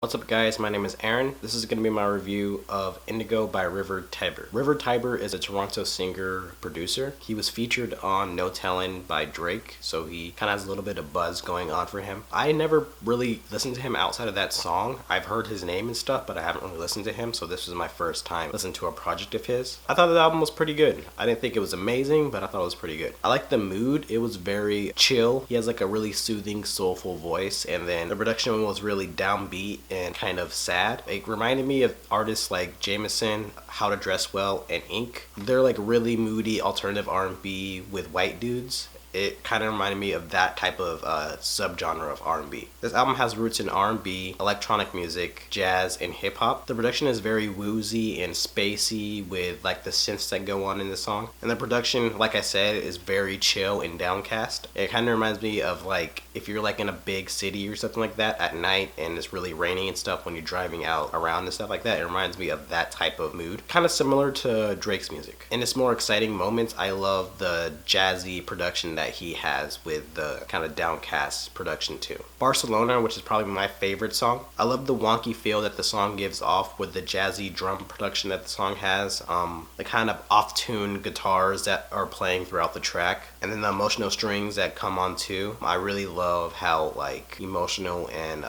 What's up guys, my name is Aaron. This is going to be my review of Indigo by River Tiber. River Tiber is a Toronto singer producer. He was featured on No Tellin' by Drake, so he kind of has a little bit of buzz going on for him. I never really listened to him outside of that song. I've heard his name and stuff, but I haven't really listened to him, so this was my first time listening to a project of his. I thought the album was pretty good. I didn't think it was amazing, but I thought it was pretty good. I liked the mood. It was very chill. He has like a really soothing, soulful voice, and then the production was really downbeat and kind of sad. It reminded me of artists like Jameson, How to Dress Well, and Ink. They're like really moody alternative R&B with white dudes. It kind of reminded me of that type of subgenre of R&B. This album has roots in R&B, electronic music, jazz, and hip-hop. The production is very woozy and spacey with like the synths that go on in the song. And the production, like I said, is very chill and downcast. It kind of reminds me of like if you're like in a big city or something like that at night and it's really raining and stuff when you're driving out around and stuff like that. It reminds me of that type of mood. Kind of similar to Drake's music. In its more exciting moments, I love the jazzy production that he has with the kind of downcast production too. Barcelona, which is probably my favorite song. I love the wonky feel that the song gives off with the jazzy drum production that the song has. The kind of off-tune guitars that are playing throughout the track, and then the emotional strings that come on too. I really love how like emotional and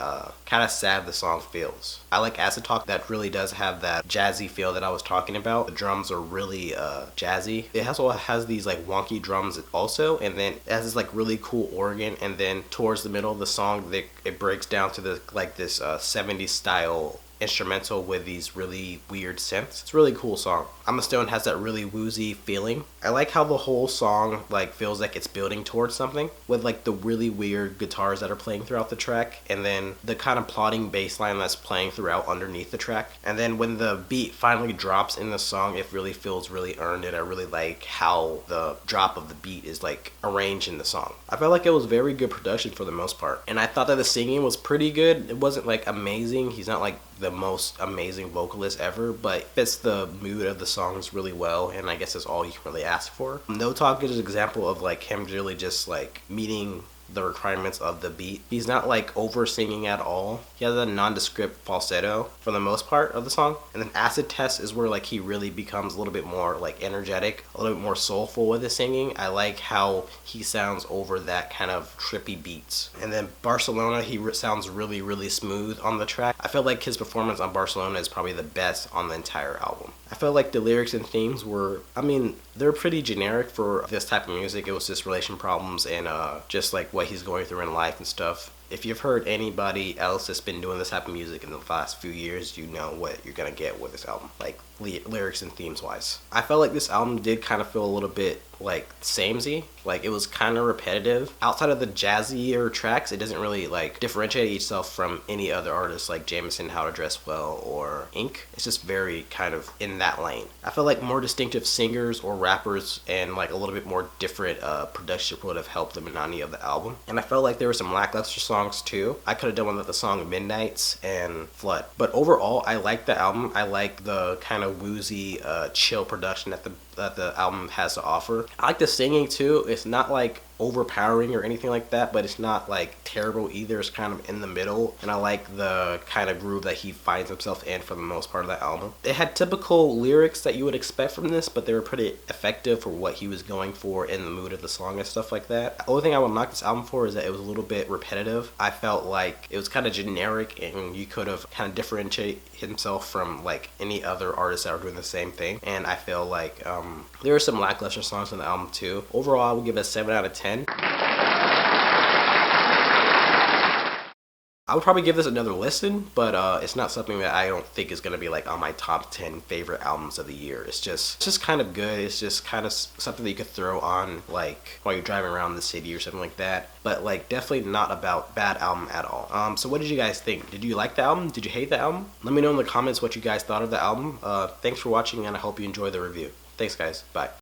kind of sad the song feels. I like Acid Talk. That really does have that jazzy feel that I was talking about. The drums are really jazzy. It also has these like wonky drums also, and then it has this like really cool organ, and then towards the middle of the song it breaks down to the like this 70s style instrumental with these really weird synths. It's a really cool song. I'm a Stone has that really woozy feeling. I like how the whole song like feels like it's building towards something with like the really weird guitars that are playing throughout the track, and then the kind of plodding bass line that's playing throughout underneath the track. And then when the beat finally drops in the song, it really feels really earned, and I really like how the drop of the beat is like arranged in the song. I felt like it was very good production for the most part, and I thought that the singing was pretty good. It wasn't like amazing. He's not like the most amazing vocalist ever, but fits the mood of the songs really well, and I guess that's all you can really ask for. No Talk is an example of like him really just like meeting the requirements of the beat. He's not like over singing at all. He has a nondescript falsetto for the most part of the song. And then Acid Test is where like he really becomes a little bit more like energetic, a little bit more soulful with his singing. I like how he sounds over that kind of trippy beats. And then Barcelona, he sounds really, really smooth on the track. I feel like his performance on Barcelona is probably the best on the entire album. I felt like the lyrics and themes were, I mean, they're pretty generic for this type of music. It was just relation problems and just like what he's going through in life and stuff. If you've heard anybody else that's been doing this type of music in the last few years, you know what you're gonna get with this album, like lyrics and themes wise. I felt like this album did kind of feel a little bit like samey, like it was kind of repetitive. Outside of the jazzier tracks, it doesn't really like differentiate itself from any other artists like Jameson, How to Dress Well, or Ink. It's just very kind of in that lane. I feel like more distinctive singers or rappers and like a little bit more different production would have helped the monotony of the album. And I felt like there were some lackluster songs too. I could have done one with the song Midnights and Flood. But overall, I like the album. I like the kind of woozy, chill production that the album has to offer. I like the singing too. It's not like overpowering or anything like that, but it's not like terrible either. It's kind of in the middle, and I like the kind of groove that he finds himself in for the most part of the album. It had typical lyrics that you would expect from this, but they were pretty effective for what he was going for in the mood of the song and stuff like that. The only thing I would knock this album for is that it was a little bit repetitive. I felt like it was kind of generic, and you could have kind of differentiate himself from like any other artists that are doing the same thing. And I feel like there are some lackluster songs on the album too. Overall, I would give it a 7 out of 10. I would probably give this another listen, but it's not something that I don't think is going to be like on my top 10 favorite albums of the year. It's just kind of good. It's just kind of something that you could throw on like while you're driving around the city or something like that, but like definitely not about bad album at all. So what did you guys think? Did you like the album? Did you hate the album? Let me know in the comments what you guys thought of the album. Thanks for watching, and I hope you enjoy the review. Thanks guys. Bye.